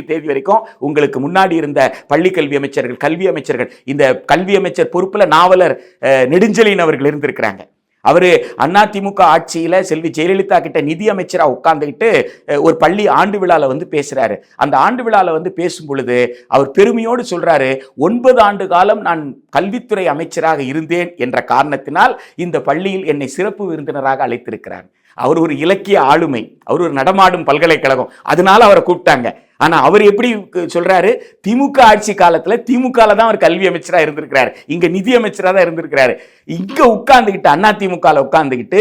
தேதி வரைக்கும் உங்களுக்கு முன்னாடி இருந்த பள்ளி கல்வி அமைச்சர்கள், கல்வி அமைச்சர்கள், இந்த கல்வி அமைச்சர் பொறுப்புல நாவலர் நெடுஞ்செழியன் அவர்கள் இருந்திருக்கிறாங்க. அவரு அதிமுக ஆட்சியில செல்வி ஜெயலலிதா கிட்ட நிதி அமைச்சரா உட்கார்ந்துக்கிட்டு ஒரு பள்ளி ஆண்டு விழால பேசுறாரு. அந்த ஆண்டு விழால பேசும் பொழுது அவர் பெருமையோடு சொல்றாரு, 9 ஆண்டு காலம் நான் கல்வித்துறை அமைச்சராக இருந்தேன் என்ற காரணத்தினால் இந்த பள்ளியில் என்னை சிறப்பு விருந்தினராக அழைத்திருக்கிறார். அவர் ஒரு இலக்கிய ஆளுமை, அவர் ஒரு நடமாடும் பல்கலைக்கழகம், அதனால அவரை கூப்பிட்டாங்க. ஆனா அவர் எப்படி சொல்றாரு? திமுக ஆட்சி காலத்துல திமுகல தான் அவர் கல்வி அமைச்சரா இருந்திருக்கிறாரு, இங்க நிதி அமைச்சரா தான் இருந்திருக்கிறாரு. இங்க உட்கார்ந்துகிட்டு அதிமுக உட்கார்ந்துகிட்டு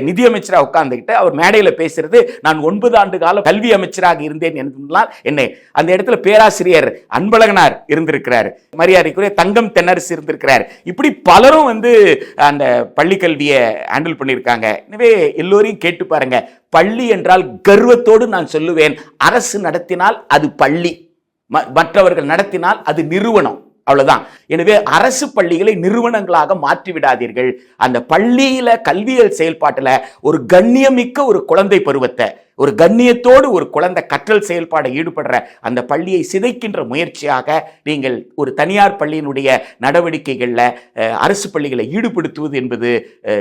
நிதி அமைச்சரா உட்கார்ந்துகிட்டு அவர் மேடையில பேசுறது, நான் 9 ஆண்டு காலம் கல்வி அமைச்சராக இருந்தேன் என்றால் என்ன? அந்த இடத்துல பேராசிரியர் அன்பழகனார் இருந்திருக்கிறாரு, மரியாதைக்குரிய தங்கம் தென்னரசு இருந்திருக்கிறார். இப்படி பலரும் அந்த பள்ளி கல்வியை ஹேண்டில் பண்ணியிருக்காங்க. எனவே எல்லோரையும் கேட்டு பாருங்க, பள்ளி என்றால் கர்வத்தோடு நான் சொல்லுவேன், அரசு நடத்தினால் அது பள்ளி, மற்றவர்கள் நடத்தினால் அது நிறுவனம், அவ்வளவுதான். எனவே அரசு பள்ளிகளை நிறுவனங்களாக மாற்றி விடாதீர்கள். அந்த பள்ளியில கல்வியல் செயல்பாட்டுல ஒரு கண்ணியமிக்க ஒரு குழந்தை பருவத்தை, ஒரு கண்ணியத்தோடு ஒரு குழந்தை கற்றல் செயல்பாடு ஈடுபடுற அந்த பள்ளியை சிதைக்கின்ற முயற்சியாக நீங்கள் ஒரு தனியார் பள்ளியினுடைய நடவடிக்கைகளில் அரசு பள்ளிகளை ஈடுபடுத்துவது என்பது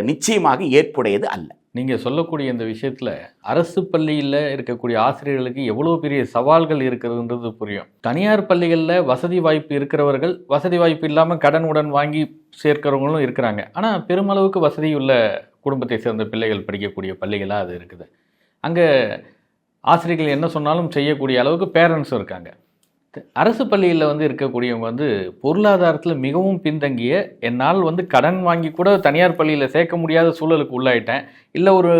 நிச்சயமாக ஏற்புடையது அல்ல. நீங்கள் சொல்லக்கூடிய இந்த விஷயத்தில் அரசு பள்ளியில் இருக்கக்கூடிய ஆசிரியர்களுக்கு எவ்வளோ பெரிய சவால்கள் இருக்கிறதுன்றது புரியும். தனியார் பள்ளிகளில் வசதி வாய்ப்பு இருக்கிறவர்கள், வசதி வாய்ப்பு இல்லாமல் கடனுடன் வாங்கி சேர்க்கிறவங்களும் இருக்கிறாங்க. ஆனால் பெருமளவுக்கு வசதி உள்ள குடும்பத்தை சேர்ந்த பிள்ளைகள் படிக்கக்கூடிய பள்ளிகளாக அது இருக்குது. அங்கே ஆசிரியர்கள் என்ன சொன்னாலும் செய்யக்கூடிய அளவுக்கு பேரண்ட்ஸும் இருக்காங்க. அரசு பள்ளியில் வந்து இருக்கக்கூடியவங்க வந்து பொருளாதாரத்தில் மிகவும் பின்தங்கிய, என்னால் வந்து கடன் வாங்கி கூட தனியார் பள்ளியில் சேர்க்க முடியாத சூழலுக்கு உள்ளாயிட்டேன், இல்லை ஒரு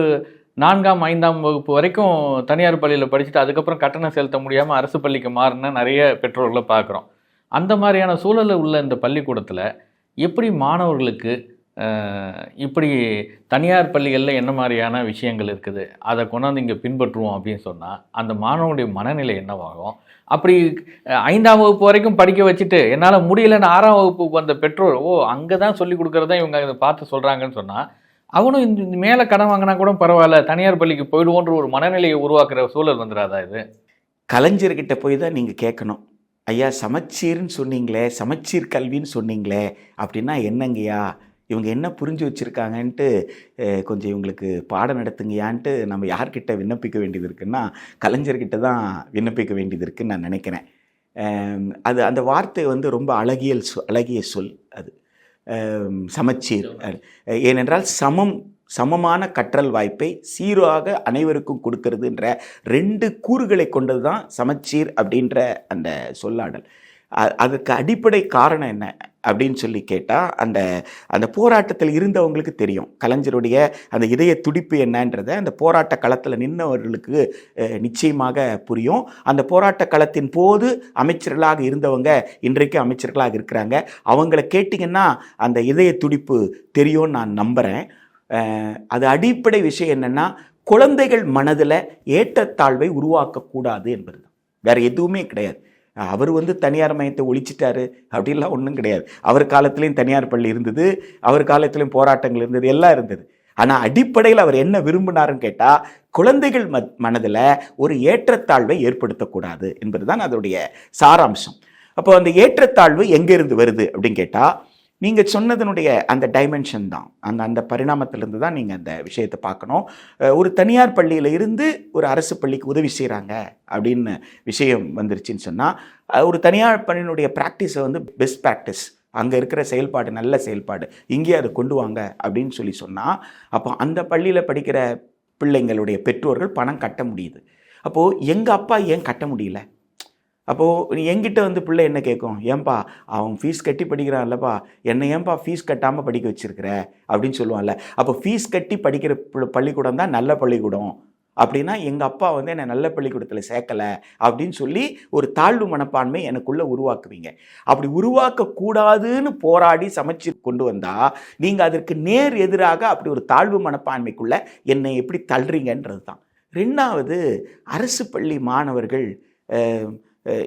4ஆம் 5ஆம் வகுப்பு வரைக்கும் தனியார் பள்ளியில் படிச்சுட்டு அதுக்கப்புறம் கட்டணம் செலுத்த முடியாமல் அரசு பள்ளிக்கு மாறின நிறைய பெற்றோர்களை பார்க்குறோம். அந்த மாதிரியான சூழலில் உள்ள இந்த பள்ளிக்கூடத்தில் எப்படி மாணவர்களுக்கு இப்படி தனியார் பள்ளிகளில் என்ன மாதிரியான விஷயங்கள் இருக்குது, அதை கொண்டாந்து இங்கே பின்பற்றுவோம் அப்படின்னு சொன்னால் அந்த மாணவனுடைய மனநிலை என்னவாகும்? அப்படி 5ஆம் வகுப்பு வரைக்கும் படிக்க வச்சுட்டு என்னால் முடியலன்னு 6ஆம் வகுப்புக்கு வந்த பெற்றோர், அங்கே தான் சொல்லி கொடுக்குறதா இவங்க இதை பார்த்து சொல்கிறாங்கன்னு சொன்னால், அவனும் இந்த மேலே கடன் வாங்கினா கூட பரவாயில்ல, தனியார் பள்ளிக்கு போயிடுவோன்ற ஒரு மனநிலையை உருவாக்குற சூழல் வந்துடாதா இது? கலைஞர்கிட்ட போய் தான் நீங்கள் கேட்கணும், ஐயா சமச்சீர்னு சொன்னீங்களே, சமச்சீர் கல்வின்னு சொன்னீங்களே, அப்படின்னா என்னங்கய்யா, இவங்க என்ன புரிஞ்சு வச்சுருக்காங்கன்ட்டு கொஞ்சம் இவங்களுக்கு பாடம் நடத்துங்கயான்ட்டு நம்ம யார்கிட்ட விண்ணப்பிக்க வேண்டியது இருக்குன்னா கலைஞர்கிட்ட தான் விண்ணப்பிக்க வேண்டியது இருக்குன்னு நான் நினைக்கிறேன். அது அந்த வார்த்தை வந்து ரொம்ப அழகிய சொல் அது, சமச்சீர். ஏனென்றால் சமமான கற்றல் வாய்ப்பை சீராக அனைவருக்கும் கொடுக்கறதுன்ற 2 கூறுகளை கொண்டது தான் சமச்சீர் அப்படின்ற அந்த சொல்லாடல். அதுக்கு அடிப்படை காரணம் என்ன அப்படின்னு சொல்லி கேட்டால், அந்த போராட்டத்தில் இருந்தவங்களுக்கு தெரியும் கலைஞருடைய அந்த இதய துடிப்பு என்னன்றதை. அந்த போராட்ட களத்தில் நின்றவர்களுக்கு நிச்சயமாக புரியும். அந்த போராட்ட களத்தின் போது அமைச்சர்களாக இருந்தவங்க இன்றைக்கு அமைச்சர்களாக இருக்கிறாங்க. அவங்கள கேட்டிங்கன்னா அந்த இதய துடிப்பு தெரியும்னு நான் நம்புகிறேன். அது அடிப்படை விஷயம் என்னென்னா, குழந்தைகள் மனதில் ஏற்றத்தாழ்வை உருவாக்கக்கூடாது என்பது தான், வேறு எதுவுமே கிடையாது. அவர் வந்து தனியார் மையத்தை ஒழிச்சிட்டாரு அப்படின்லாம் ஒன்றும் கிடையாது. அவர் காலத்துலேயும் தனியார் பள்ளி இருந்தது, அவர் காலத்துலேயும் போராட்டங்கள் இருந்தது, எல்லாம் இருந்தது. ஆனால் அடிப்படையில் அவர் என்ன விரும்பினாருன்னு கேட்டால், குழந்தைகள் மனதில் ஒரு ஏற்றத்தாழ்வை ஏற்படுத்தக்கூடாது என்பது தான் அதோடைய சாராம்சம். அப்போ அந்த ஏற்றத்தாழ்வு எங்கேருந்து வருது அப்படின்னு கேட்டால், நீங்கள் சொன்னதனுடைய அந்த டைமென்ஷன் தான், அந்த பரிணாமத்திலிருந்து தான் நீங்கள் அந்த விஷயத்தை பார்க்கணும். ஒரு தனியார் பள்ளியில் இருந்து ஒரு அரசு பள்ளிக்கு உதவி செய்கிறாங்க அப்படின்னு விஷயம் வந்துருச்சுன்னு சொன்னால், ஒரு தனியார் பள்ளியினுடைய ப்ராக்டிஸை வந்து பெஸ்ட் ப்ராக்டிஸ், அங்கே இருக்கிற செயல்பாடு நல்ல செயல்பாடு, இங்கே அதை கொண்டு வாங்க அப்படின்னு சொன்னால், அப்போ அந்த பள்ளியில் படிக்கிற பிள்ளைங்களுடைய பெற்றோர்கள் பணம் கட்ட முடியுது. அப்போது எங்கள் அப்பா ஏன் கட்ட முடியல? அப்போது என்கிட்ட வந்து பிள்ளை என்ன கேட்கும், ஏன்பா அவன் ஃபீஸ் கட்டி படிக்கிறான் இல்லைப்பா, என்னை ஏன்பா ஃபீஸ் கட்டாமல் படிக்க வச்சுருக்கிற அப்படின்னு சொல்லுவான்ல. அப்போ ஃபீஸ் கட்டி படிக்கிற பள்ளிக்கூடம் தான் நல்ல பள்ளிக்கூடம் அப்படின்னா, எங்கள் அப்பா வந்து என்னை நல்ல பள்ளிக்கூடத்தில் சேர்க்கலை அப்படின்னு சொல்லி ஒரு தாழ்வு மனப்பான்மை எனக்குள்ளே உருவாக்குவீங்க. அப்படி உருவாக்கக்கூடாதுன்னு போராடி சமைச்சு கொண்டு வந்தால், நீங்கள் அதற்கு நேர் எதிராக அப்படி ஒரு தாழ்வு மனப்பான்மைக்குள்ளே என்னை எப்படி தள்ளுறீங்கன்றது தான். 2வது, அரசு பள்ளி மாணவர்கள்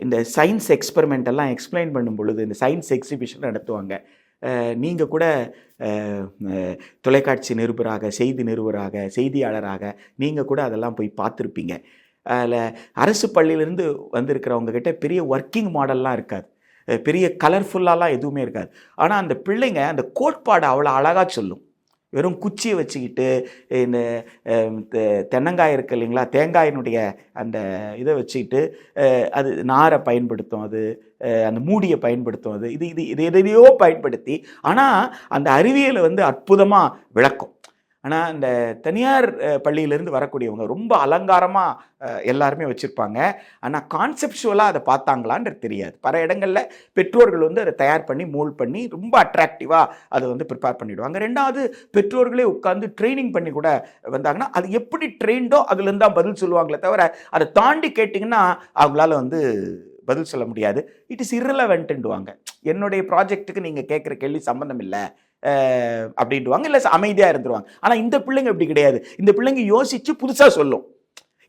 இந்த சயின்ஸ் எக்ஸ்பெரிமெண்ட் எல்லாம் எக்ஸ்பிளைன் பண்ணும் பொழுது, இந்த சயின்ஸ் எக்ஸிபிஷன் நடத்துவாங்க. நீங்கள் கூட தொலைக்காட்சி நிருபராக, செய்தி நிருபராக, செய்தியாளராக நீங்கள் கூட அதெல்லாம் போய் பார்த்துருப்பீங்க. அதில் அரசு பள்ளியிலேருந்து வந்திருக்கிறவங்கக்கிட்ட பெரிய ஒர்க்கிங் மாடல்லாம் இருக்காது, பெரிய கலர்ஃபுல்லாலாம் எதுவுமே இருக்காது. ஆனால் அந்த பிள்ளைங்க அந்த கோட்பாடை அவ்வளோ அழகாக சொல்லும். வெறும் குச்சியை வச்சுக்கிட்டு, இந்த தென்னங்காய் இருக்குது இல்லைங்களா, தேங்காயினுடைய அந்த இதை வச்சுக்கிட்டு அது நாரை பயன்படுத்தும், அது அந்த மூடியை பயன்படுத்தும், அது இது எதையோ பயன்படுத்தி, ஆனால் அந்த அறிவியலை வந்து அற்புதமாக விளக்கும். ஆனால் இந்த தனியார் பள்ளியிலேருந்து வரக்கூடியவங்க ரொம்ப அலங்காரமாக எல்லாருமே வச்சுருப்பாங்க. ஆனால் கான்செப்சுவலாக அதை பார்த்தாங்களான்றது தெரியாது. பல இடங்களில் பெற்றோர்கள் வந்து அதை தயார் பண்ணி மோல்ட் பண்ணி ரொம்ப அட்ராக்டிவாக அதை வந்து ப்ரிப்பேர் பண்ணிவிடுவாங்க. 2வது, பெற்றோர்களே உட்காந்து ட்ரைனிங் பண்ணி கூட வந்தாங்கன்னா, அது எப்படி ட்ரெயின்டோ அதுலேருந்து தான் பதில் சொல்லுவாங்களே தவிர, அதை தாண்டி கேட்டிங்கன்னா அவங்களால வந்து பதில் சொல்ல முடியாது. இட் இஸ் இரலவெண்ட்டுவாங்க. என்னுடைய ப்ராஜெக்ட்டுக்கு நீங்கள் கேட்குற கேள்வி சம்மந்தம் இல்லை, அப்படின்ட்டுவாங்க, இல்லை அமைதியாக இருந்துருவாங்க. ஆனால் இந்த பிள்ளைங்க இப்படி கிடையாது. இந்த பிள்ளைங்க யோசிச்சு புதுசாக சொல்லும்.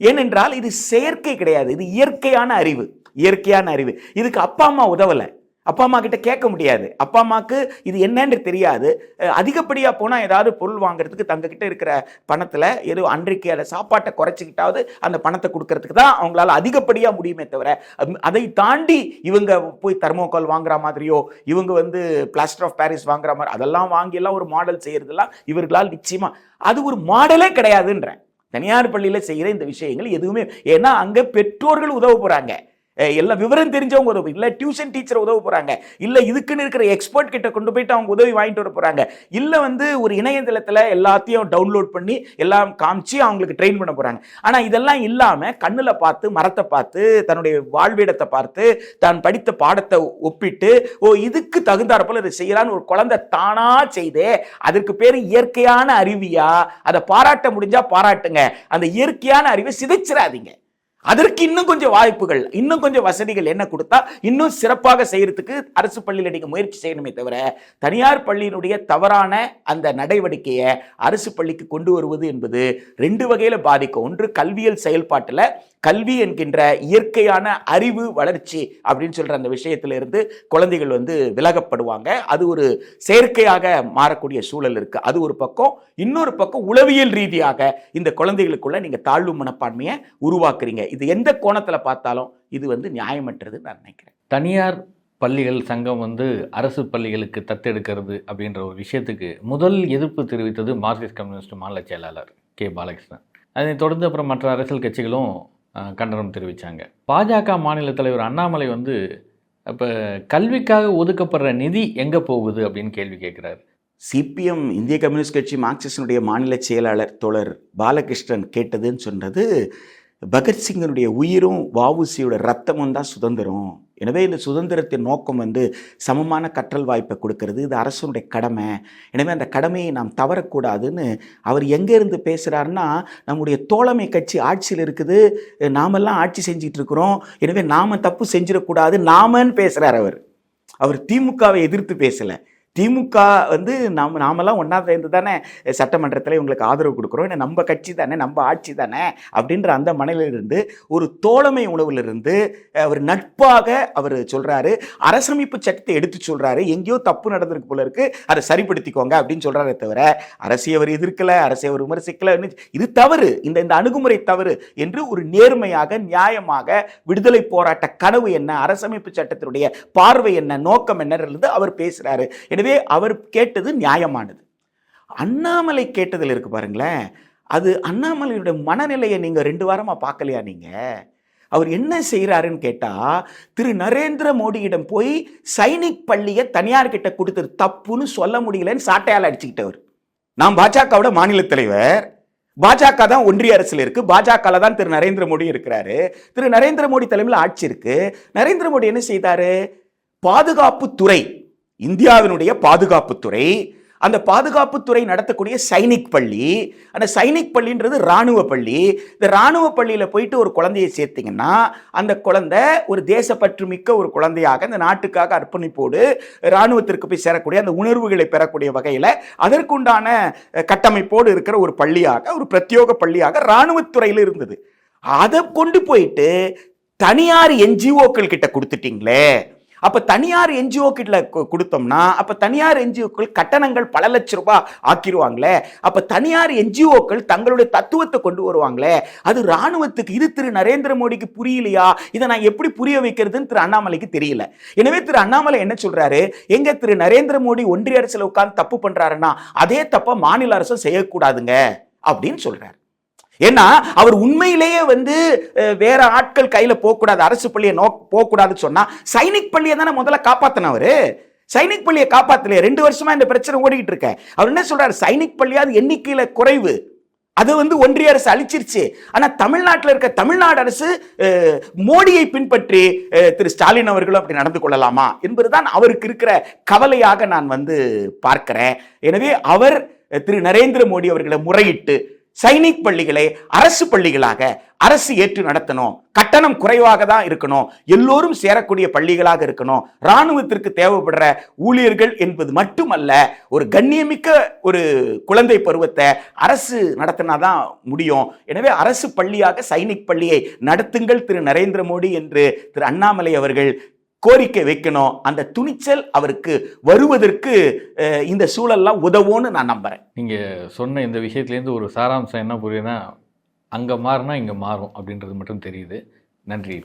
ஏனென்றால் இது செயற்கை கிடையாது, இது இயற்கையான அறிவு. இயற்கையான அறிவு. இதுக்கு அப்பா அம்மா உதவலை. அப்பா அம்மா கிட்ட கேட்க முடியாது. அப்பா அம்மாவுக்கு இது என்னன்னு தெரியாது. அதிகப்படியாக போனால் ஏதாவது பொருள் வாங்குறதுக்கு தங்ககிட்ட இருக்கிற பணத்தில் ஏதோ அன்றைக்கு அதை சாப்பாட்டை குறைச்சிக்கிட்டாவது அந்த பணத்தை கொடுக்கறதுக்கு தான் அவங்களால அதிகப்படியாக முடியுமே தவிர, அதை தாண்டி இவங்க போய் தெர்மோகால் வாங்குற மாதிரியோ, இவங்க பிளாஸ்டர் ஆஃப் பாரிஸ் வாங்குற மாதிரி அதெல்லாம் வாங்கி எல்லாம் ஒரு மாடல் செய்யறதெல்லாம் இவர்களால் நிச்சயமா அது ஒரு மாடலே கிடையாதுன்றேன். தனியார் பள்ளியில் செய்கிற இந்த விஷயங்கள் எதுவுமே, ஏன்னா அங்கே பெற்றோர்கள் உதவ போகிறாங்க, எல்லாம் விவரம் தெரிஞ்சவங்க உதவி, இல்லை டியூஷன் டீச்சர் உதவ போகிறாங்க, இல்லை இதுக்குன்னு இருக்கிற எக்ஸ்பர்ட் கிட்ட கொண்டு போயிட்டு அவங்க உதவி வாங்கிட்டு வர போகிறாங்க, இல்லை ஒரு இணையதளத்தில் எல்லாத்தையும் டவுன்லோட் பண்ணி எல்லாம் காமிச்சு அவங்களுக்கு ட்ரெயின் பண்ண போகிறாங்க. ஆனால் இதெல்லாம் இல்லாமல் கண்ணில் பார்த்து, மரத்தை பார்த்து, தன்னுடைய வாழ்விடத்தை பார்த்து, தான் படித்த பாடத்தை ஒப்பிட்டு, இதுக்கு தகுந்தாற்போல் இதை செய்யலான்னு ஒரு குழந்தை தானா செய்தே, அதற்கு பேர் இயற்கையான அறிவியா? அதை பாராட்ட முடிஞ்சா பாராட்டுங்க. அந்த இயற்கையான அறிவை சிதைச்சிடாதீங்க. அதற்கு இன்னும் கொஞ்சம் வாய்ப்புகள், இன்னும் கொஞ்சம் வசதிகள் என்ன கொடுத்தா இன்னும் சிறப்பாக செய்யறதுக்கு அரசு பள்ளியில் நீங்க முயற்சி செய்யணுமே தவிர, தனியார் பள்ளியினுடைய தவறான அந்த நடவடிக்கையை அரசு பள்ளிக்கு கொண்டு வருவது என்பது ரெண்டு வகையில பாதிக்கும். ஒன்று, கல்வியல் செயல்பாட்டில் கல்வி என்கின்ற இயற்கையான அறிவு வளர்ச்சி அப்படின்னு சொல்ற அந்த விஷயத்துல இருந்து குழந்தைகள் விலகப்படுவாங்க. அது ஒரு செயற்கையாக மாறக்கூடிய சூழல் இருக்கு. அது ஒரு பக்கம். இன்னொரு பக்கம், உளவியல் ரீதியாக இந்த குழந்தைகளுக்குள்ள நீங்க தாழ்வு மனப்பான்மையை உருவாக்குறீங்க. இது எந்த கோணத்துல பார்த்தாலும் இது நியாயமற்றது நான் நினைக்கிறேன். தனியார் பள்ளிகள் சங்கம் அரசு பள்ளிகளுக்கு தத்தெடுக்கிறது அப்படின்ற ஒரு விஷயத்துக்கு முதல் எதிர்ப்பு தெரிவித்தது மார்க்சிஸ்ட் கம்யூனிஸ்ட் மாநில செயலாளர் கே பாலகிருஷ்ணன். அதனைத் தொடர்ந்து அப்புறம் மற்ற அரசியல் கட்சிகளும் கண்டனம் தெரிவித்தாங்க. பாஜக மாநில தலைவர் அண்ணாமலை இப்போ கல்விக்காக ஒதுக்கப்படுற நிதி எங்கே போகுது அப்படின்னு கேள்வி கேட்குறாரு. சிபிஎம், இந்திய கம்யூனிஸ்ட் கட்சி மார்க்சிஸ்டினுடைய மாநில செயலாளர் தோழர் பாலகிருஷ்ணன் கேட்டதுன்னு சொன்னது, பகத்சிங்கனுடைய உயிரும் வஉசியோட ரத்தமும் தான் சுதந்திரம். எனவே இந்த சுதந்திரத்தின் நோக்கம் சமமான கற்றல் வாய்ப்பை கொடுக்கறது, இது அரசனுடைய கடமை. எனவே அந்த கடமையை நாம் தவறக்கூடாதுன்னு அவர் எங்கேருந்து பேசுகிறாருன்னா, நம்முடைய தோழமை கட்சி ஆட்சியில் இருக்குது, நாமெல்லாம் ஆட்சி செஞ்சிட்டு இருக்கிறோம், எனவே நாம் தப்பு செஞ்சிடக்கூடாது நாமன்னு பேசுகிறார். அவர் திமுகவை எதிர்த்து பேசலை. திமுக நாமெல்லாம் ஒன்றா சேர்ந்து தானே சட்டமன்றத்தில் இவங்களுக்கு ஆதரவு கொடுக்குறோம், ஏன்னா நம்ம கட்சி தானே, நம்ம ஆட்சி தானே அப்படின்ற அந்த மனநிலையிலிருந்து, ஒரு தோழமை உணவுலிருந்து அவர் நட்பாக அவர் சொல்கிறாரு. அரசமைப்பு சட்டத்தை எடுத்து சொல்கிறாரு, எங்கேயோ தப்பு நடந்திருக்கு போல இருக்கு, அதை சரிப்படுத்திக்கோங்க அப்படின்னு சொல்கிறாரே தவிர, அரசை அவர் எதிர்க்கலை, அரசை அவர் விமர்சிக்கலை. இது தவறு, இந்த அணுகுமுறை தவறு என்று ஒரு நேர்மையாக நியாயமாக விடுதலை போராட்ட கனவு என்ன, அரசமைப்பு சட்டத்தினுடைய பார்வை என்ன, நோக்கம் என்ன அவர் பேசுகிறாரு. எனவே அவர் கேட்டது நியாயமானது. அண்ணாமலை கேட்டதில் இருக்கு பாருங்களேன், அது அண்ணாமலையுடைய மனநிலையை நீங்க 2 வாரமா பார்க்கலையா? நீங்க அவர் என்ன செய்யறாருன்னு கேட்டா, திரு நரேந்திர மோடியிடம் போய் சைனிக் பள்ளியை தனியார் கிட்ட கொடுத்தது தப்புன்னு சொல்ல முடியலன்னு சாட்டையால் அடிச்சுக்கிட்டவர். நான் பாஜகவோட மாநில தலைவர், பாஜக தான் ஒன்றிய அரசில் இருக்கு, பாஜக தான் திரு நரேந்திர மோடி இருக்கிறாரு, திரு நரேந்திர மோடி தலைமையில் ஆட்சி இருக்கு. நரேந்திர மோடி என்ன செய்தாரு? பாதுகாப்புத்துறை, இந்தியாவினுடைய பாதுகாப்புத்துறை, அந்த பாதுகாப்புத்துறை நடத்தக்கூடிய சைனிக் பள்ளி, அந்த சைனிக் பள்ளின்றது இராணுவ பள்ளி. இந்த இராணுவ பள்ளியில் போயிட்டு ஒரு குழந்தையை சேர்த்தீங்கன்னா, அந்த குழந்தை ஒரு தேசப்பற்று மிக்க ஒரு குழந்தையாக இந்த நாட்டுக்காக அர்ப்பணிப்போடு இராணுவத்திற்கு போய் சேரக்கூடிய அந்த உணர்வுகளை பெறக்கூடிய வகையில் அதற்குண்டான கட்டமைப்போடு இருக்கிற ஒரு பள்ளியாக, ஒரு பிரத்யோக பள்ளியாக இராணுவத்துறையில் இருந்தது. அதை கொண்டு போயிட்டு தனியார் என்ஜிஓக்கள் கிட்ட கொடுத்துட்டீங்களே. அப்ப தனியார் என்ஜிஓ கிட்ட கொடுத்தோம்னா, அப்ப தனியார் என்ஜிஓக்கள் கட்டணங்கள் பல லட்சம் ரூபாய் ஆக்கிடுவாங்களே. அப்ப தனியார் என்ஜிஓக்கள் தங்களுடைய தத்துவத்தை கொண்டு வருவாங்களே. அது ராணுவத்துக்கு. இது திரு நரேந்திர மோடிக்கு புரியலையா? இதை நான் எப்படி புரிய வைக்கிறதுன்னு திரு அண்ணாமலைக்கு தெரியல. எனவே திரு அண்ணாமலை என்ன சொல்றாரு, எங்க திரு நரேந்திர மோடி ஒன்றிய அரசுல உட்கார்ந்து தப்பு பண்றாருன்னா அதே தப்ப மாநில அரசும் செய்யக்கூடாதுங்க அப்படின்னு சொல்றாரு. ஏன்னா அவர் உண்மையிலேயே வேற ஆட்கள் கையில போகக்கூடாது, அரசு பள்ளியை போகக்கூடாதுன்னு சொன்னா சைனிக் பள்ளியை தானே முதல்ல காப்பாத்தினவரு. சைனிக் பள்ளியை காப்பாத்தலையே. 2 வருஷமா இந்த பிரச்சனை ஓடிக்கிட்டு இருக்க. அவர் என்ன சொல்றாரு, சைனிக் பள்ளியாவது எண்ணிக்கையில குறைவு, அது ஒன்றிய அரசு அழிச்சிருச்சு. ஆனா தமிழ்நாட்டில் இருக்க தமிழ்நாடு அரசு மோடியை பின்பற்றி திரு ஸ்டாலின் அவர்களும் அப்படி நடந்து கொள்ளலாமா என்பதுதான் அவருக்கு இருக்கிற கவலையாக நான் பார்க்கிறேன். எனவே அவர் திரு நரேந்திர மோடி அவர்களை முறையிட்டு சைனிக் பள்ளிகளை அரசு பள்ளிகளாக அரசு ஏற்று நடத்தணும், கட்டணம் குறைவாக தான் இருக்கணும், எல்லோரும் சேரக்கூடிய பள்ளிகளாக இருக்கணும், இராணுவத்திற்கு தேவைப்படுற ஊழியர்கள் என்பது மட்டுமல்ல, ஒரு கண்ணியமிக்க ஒரு குழந்தை பருவத்தை அரசு நடத்தினாதான் முடியும். எனவே அரசு பள்ளியாக சைனிக் பள்ளியை நடத்துங்கள் திரு நரேந்திர மோடி என்று திரு அண்ணாமலை அவர்கள் கோரிக்கை வைக்கணும். அந்த துணிச்சல் அவருக்கு வருவதற்கு இந்த சூழல்லாம் உதவும்னு நான் நம்புறேன். நீங்கள் சொன்ன இந்த விஷயத்துலேருந்து ஒரு சாராம்சம் என்ன புரியுதுன்னா, அங்கே மாறினா இங்கே மாறும் அப்படின்றது மட்டும் தெரியுது. நன்றி.